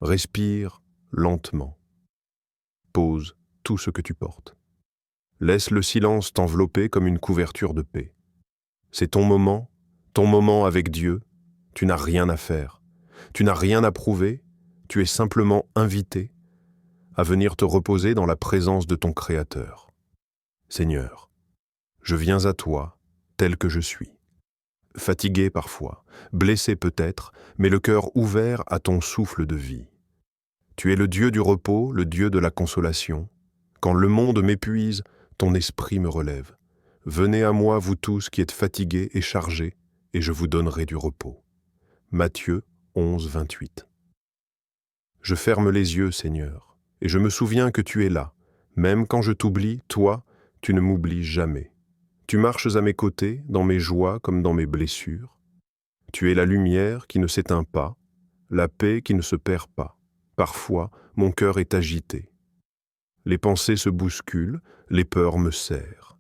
Respire lentement. Pose tout ce que tu portes. Laisse le silence t'envelopper comme une couverture de paix. C'est ton moment avec Dieu. Tu n'as rien à faire. Tu n'as rien à prouver. Tu es simplement invité à venir te reposer dans la présence de ton Créateur. Seigneur, je viens à toi tel que je suis. Fatigué parfois, blessé peut-être, mais le cœur ouvert à ton souffle de vie. Tu es le Dieu du repos, le Dieu de la consolation. Quand le monde m'épuise, ton esprit me relève. Venez à moi, vous tous qui êtes fatigués et chargés, et je vous donnerai du repos. Matthieu 11, 28. Je ferme les yeux, Seigneur, et je me souviens que tu es là. Même quand je t'oublie, toi, tu ne m'oublies jamais. Tu marches à mes côtés, dans mes joies comme dans mes blessures. Tu es la lumière qui ne s'éteint pas, la paix qui ne se perd pas. Parfois, mon cœur est agité. Les pensées se bousculent, les peurs me serrent.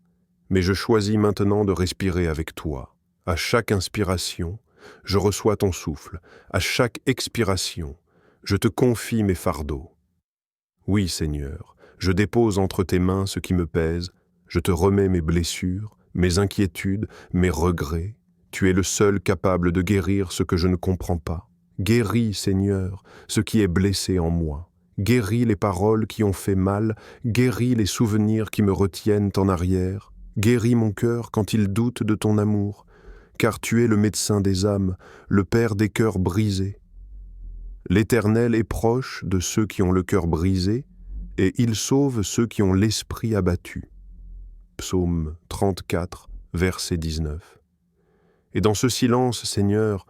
Mais je choisis maintenant de respirer avec toi. À chaque inspiration, je reçois ton souffle. À chaque expiration, je te confie mes fardeaux. Oui, Seigneur, je dépose entre tes mains ce qui me pèse. Je te remets mes blessures, mes inquiétudes, mes regrets. Tu es le seul capable de guérir ce que je ne comprends pas. Guéris, Seigneur, ce qui est blessé en moi. Guéris les paroles qui ont fait mal. Guéris les souvenirs qui me retiennent en arrière. Guéris mon cœur quand il doute de ton amour, car tu es le médecin des âmes, le Père des cœurs brisés. L'Éternel est proche de ceux qui ont le cœur brisé, et il sauve ceux qui ont l'esprit abattu. Psaume 34, verset 19. Et dans ce silence, Seigneur,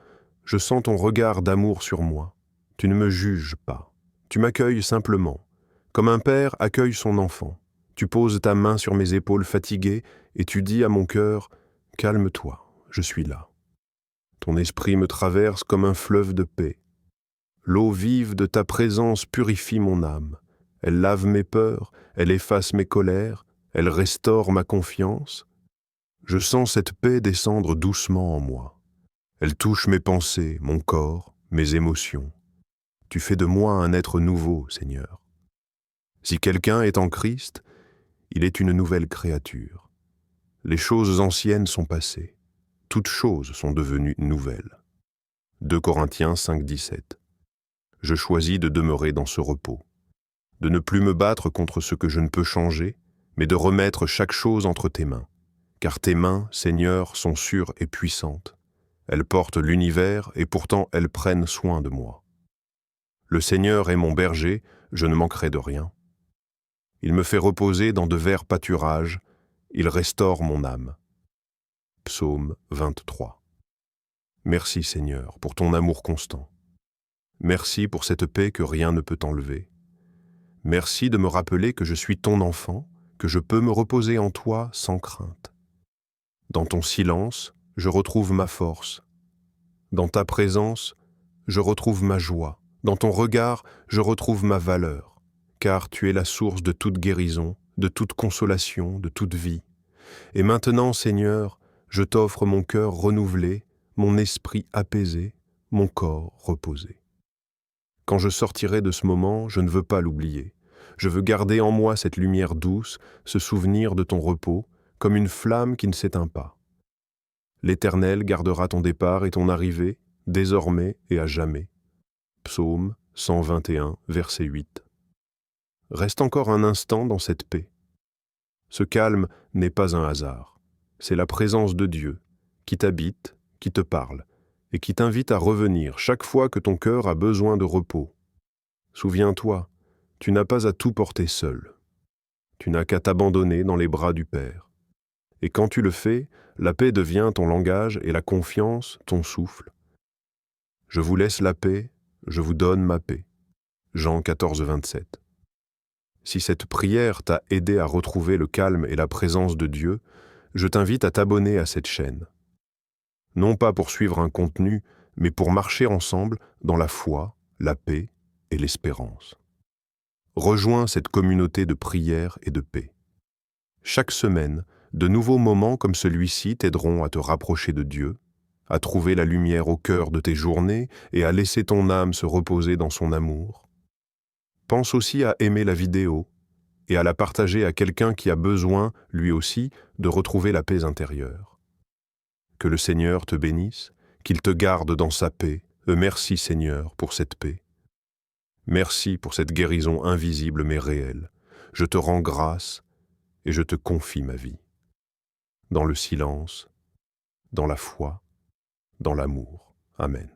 je sens ton regard d'amour sur moi. Tu ne me juges pas. Tu m'accueilles simplement, comme un père accueille son enfant. Tu poses ta main sur mes épaules fatiguées et tu dis à mon cœur, « Calme-toi, je suis là. » Ton esprit me traverse comme un fleuve de paix. L'eau vive de ta présence purifie mon âme. Elle lave mes peurs, elle efface mes colères, elle restaure ma confiance. Je sens cette paix descendre doucement en moi. Elle touche mes pensées, mon corps, mes émotions. Tu fais de moi un être nouveau, Seigneur. Si quelqu'un est en Christ, il est une nouvelle créature. Les choses anciennes sont passées. Toutes choses sont devenues nouvelles. 2 Corinthiens 5, 17. Je choisis de demeurer dans ce repos, de ne plus me battre contre ce que je ne peux changer, mais de remettre chaque chose entre tes mains. Car tes mains, Seigneur, sont sûres et puissantes. Elles portent l'univers et pourtant elles prennent soin de moi. Le Seigneur est mon berger, je ne manquerai de rien. Il me fait reposer dans de verts pâturages, il restaure mon âme. Psaume 23. Merci Seigneur pour ton amour constant. Merci pour cette paix que rien ne peut enlever. Merci de me rappeler que je suis ton enfant, que je peux me reposer en toi sans crainte. Dans ton silence, je retrouve ma force. Dans ta présence, je retrouve ma joie. Dans ton regard, je retrouve ma valeur. Car tu es la source de toute guérison, de toute consolation, de toute vie. Et maintenant, Seigneur, je t'offre mon cœur renouvelé, mon esprit apaisé, mon corps reposé. Quand je sortirai de ce moment, je ne veux pas l'oublier. Je veux garder en moi cette lumière douce, ce souvenir de ton repos, comme une flamme qui ne s'éteint pas. L'Éternel gardera ton départ et ton arrivée, désormais et à jamais. Psaume 121, verset 8. Reste encore un instant dans cette paix. Ce calme n'est pas un hasard. C'est la présence de Dieu qui t'habite, qui te parle et qui t'invite à revenir chaque fois que ton cœur a besoin de repos. Souviens-toi, tu n'as pas à tout porter seul. Tu n'as qu'à t'abandonner dans les bras du Père. Et quand tu le fais, la paix devient ton langage et la confiance ton souffle. Je vous laisse la paix, je vous donne ma paix. Jean 14, 27. Si cette prière t'a aidé à retrouver le calme et la présence de Dieu, je t'invite à t'abonner à cette chaîne. Non pas pour suivre un contenu, mais pour marcher ensemble dans la foi, la paix et l'espérance. Rejoins cette communauté de prière et de paix. Chaque semaine, de nouveaux moments comme celui-ci t'aideront à te rapprocher de Dieu, à trouver la lumière au cœur de tes journées et à laisser ton âme se reposer dans son amour. Pense aussi à aimer la vidéo et à la partager à quelqu'un qui a besoin, lui aussi, de retrouver la paix intérieure. Que le Seigneur te bénisse, qu'il te garde dans sa paix. Merci Seigneur pour cette paix. Merci pour cette guérison invisible mais réelle. Je te rends grâce et je te confie ma vie. Dans le silence, dans la foi, dans l'amour. Amen.